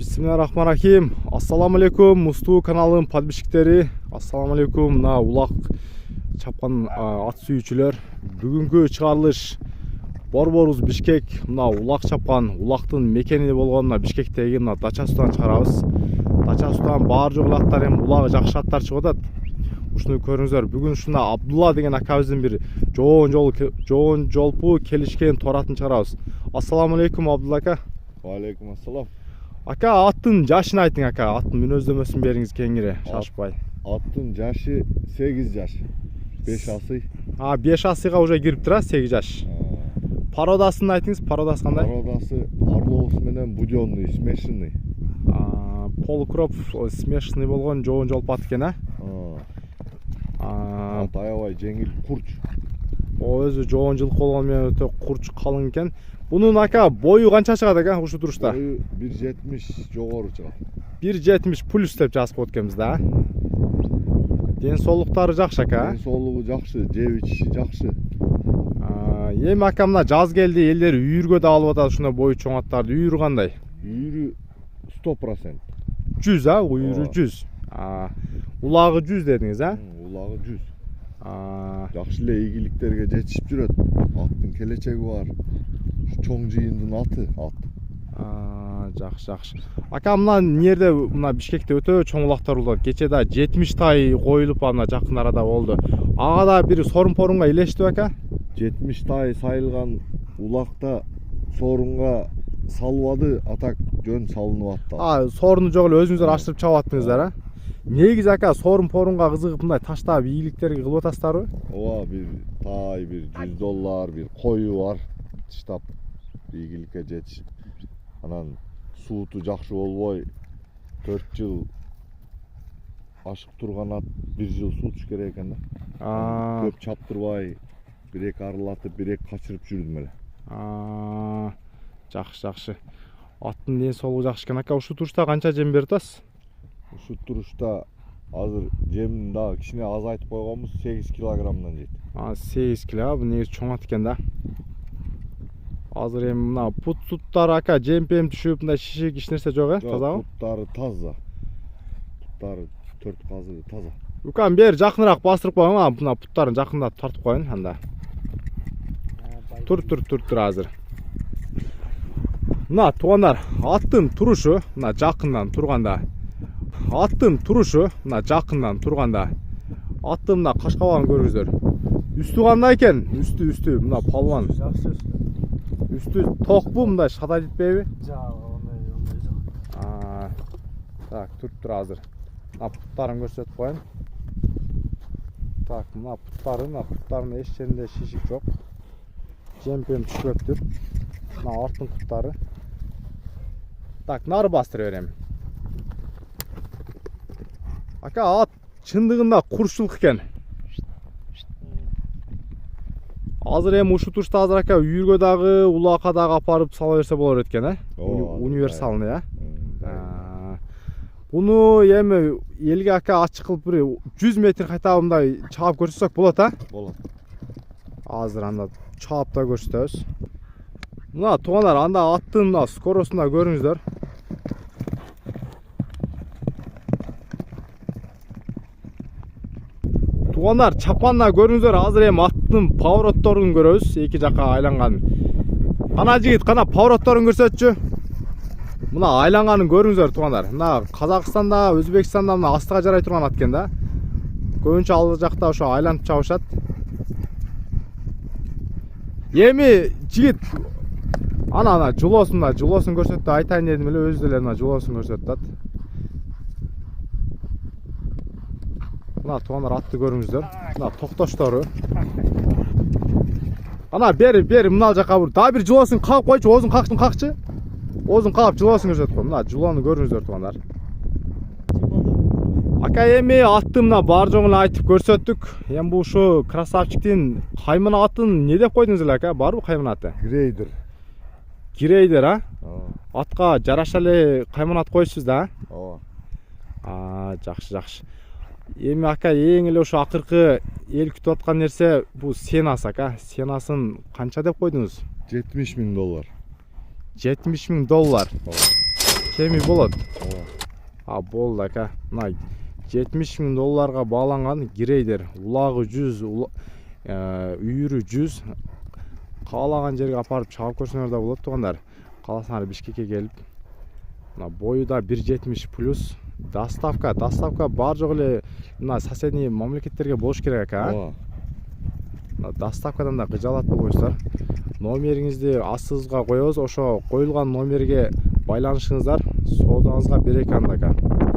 Bismillahirrahmanirrahim. Assalamu alaikum Мусту каналының подписчиктери. Assalamu alaikum мына улак чапкан ат сүйүүчүлөр. Бүгүнкү чыгарылыш Борборубуз Бишкек. Мына улак чапкан улактын мекени болгон мына Бишкектеги мына Дача судан чыгарабыз. Дача судан баар жок аттар эми улагы жакшы аттар чыгып атат. Ушуну көрүңүздөр. Бүгүн ушуна Абдулла деген акабыздын бир жоон жолпу келишкен торатын чыгарабыз. Assalamu alaikum Абдулла ака. Алейкум ассалам. Ака, аттын жашын айтың ака. Аттын мүнөздөмөсүн бериңиз кеңири, шашпай. Аттын жашы 8 жаш. 5 асый. 5 асыйга уже кириптир, 8 жаш. Пародасын айтыңыз, пародасы кандай? Пародасы Орловус менен Будённый, смешанный. Полукроп смешанный болгон жоон жолпу ат экен, Аябай жеңил, курч. Өзү жоон жылкы болгон менен өтө курч, калың экен. Bunun aka boyu kança çıkadı aka uşu duruşta? Boyu 1.70 жогору чыгат. 1.70 plus деп жазып коткенбиз да. Ден соолуктары жакшы ака. Ден соолугу жакшы, жеп ичиши жакшы. Эми ака мына жаз келди, элдер үйүргө да алып атат ушундай бою чоң аттарды. Үйүрү кандай? Үйүрү 100%. 100 үйүрү 100. Улагы 100 дедиңиз, Улагы 100. Жакшы эле ийгиликтерге жетишип жүрөт. Аттын келечеги бар. Чоң жыйындын аты ат. Жакшы. Ака мына нерде мына Бишкекте өтө чоң улактар улат. Кече да 70 тай коюлуп ана жакын арада болду. Ага да бир сорун-порунга илештиби ака? 70 тай сайылган улакта сорунга салбады, атак жөн салынып атты. Соруну жок эле өзүңүздөр аштырып чабып аттыңыздар, Негизи ака сорун-порунга кызыгып мындай таштап ийгиликтерге кылып атасыздарбы? Ооба, бир тай, бир $100, бир кою бар. Таштап ийгиликке жетишип. Анан сууту жакшы болбой 4 жыл ашык турган ат 1 жыл суутуш керек экен да. Көп чаптырбай, бир-эки арылатып, бир-эки качырып жүрдүм эле. Жакшы. Аттын ден соолугу жакшы экен ака. Ушул турушта канча жем берип атасыз? Ушул турушта азыр жемин да кичине азайтып койгонбуз, 8 килограммдан жейт. 8 кило, бул негизи чоң ат экен да. Азыр эми мына пут-суттары ака жем-пем түшүп, мындай шишик эч нерсе жок, тазабы? Путтары таза. Путтары 4 казыгы таза. Укам бер жакыныраак бастырып коюң, мына путтарын жакындап тартып коюн анда. Тур азыр. Мына туугандар, аттын турушу мына жакындан турганда. Аттын мына кашкабагын көрүңүздөр. Үстү кандай экен? Үстү мына палван. Üstü tokbu munda şaday ditpeybi? Так, turuptur hazır. Mına putların gösterip koyun. Так, mına putların eş yerinde şişik çok. Jempem düşüptür. Mına artın putları. Так, narı bastırı vereyim. Aka at çındığında kurşuluk eken. Азыр эми ушул турушта азыр ака үйүргө дагы, улакка дагы апарып сала берсе болор экен, Универсалный, Буну эми элге ака ачык кылып бир 100 метр кайтабы мындай чаап көрсөтсөк болот, Болот. Азыр анда чаап да көрсөтөбүз. Мына туугандар, анда аттын мына скоросуна көрүңүздөр. Туугандар, чапанына көрүңүздөр, азыр эми аттын поворотторун көрөбүз, эки жакка айланган. Кана жигит, кана поворотторун көрсөтчү. Мына айланганын көрүңүздөр туугандар. Мына Казакстанда, Өзбекстанда мына астыга жарай турган ат экен да. Көбүнчө ал жакта ошо айлантып чабышат. Эми жигит ана жулосун көрсөттү, айтайын дедим эле, өзү деле мына жулосун көрсөттү. Мына туугандар атты көрүңүздөр. Мына токтоштору. Ана бери мына жака бур. Дагы бир жулосын кагып койчу, оозун какчы. Оозун кагып жулосын көрсөтүп кой. Мына жулону көрүңүздөр туугандар. Ака эми атты мына бар жоңун айтып көрсөттүк. Эми бул ушу красавчиктин кайман атын не деп койдуңуз эле ака? Барбы кайман аты? Грейдер, Атка жараша эле кайман ат коюшсуз да? Ооба. Жакшы. Эми ака эң эле ошо акыркы эл күтүп аткан нерсе бул сенасы ака. Сенасын канча деп койдуңуз? $70.000. $70.000. теми болот. ооба Болду ака. Мына 70 000 долларга бааланган грейдер. Улагы 100, үйүрү 100. Каалаган жерге апарып чабып көрсөңөр да болот туугандар. Кааласаңар Бишкекке келип. Мына бою да 1.70 плюс. Доставка бар жок эле мына соседний мамлекеттерге болуш керек ака. ооба Доставкадан да кыжалат болбойсуздар. Номериңизди астыбызга коебуз. Ошо коюлган номерге байланышыңыздар. Соодаңызга береке анда ака.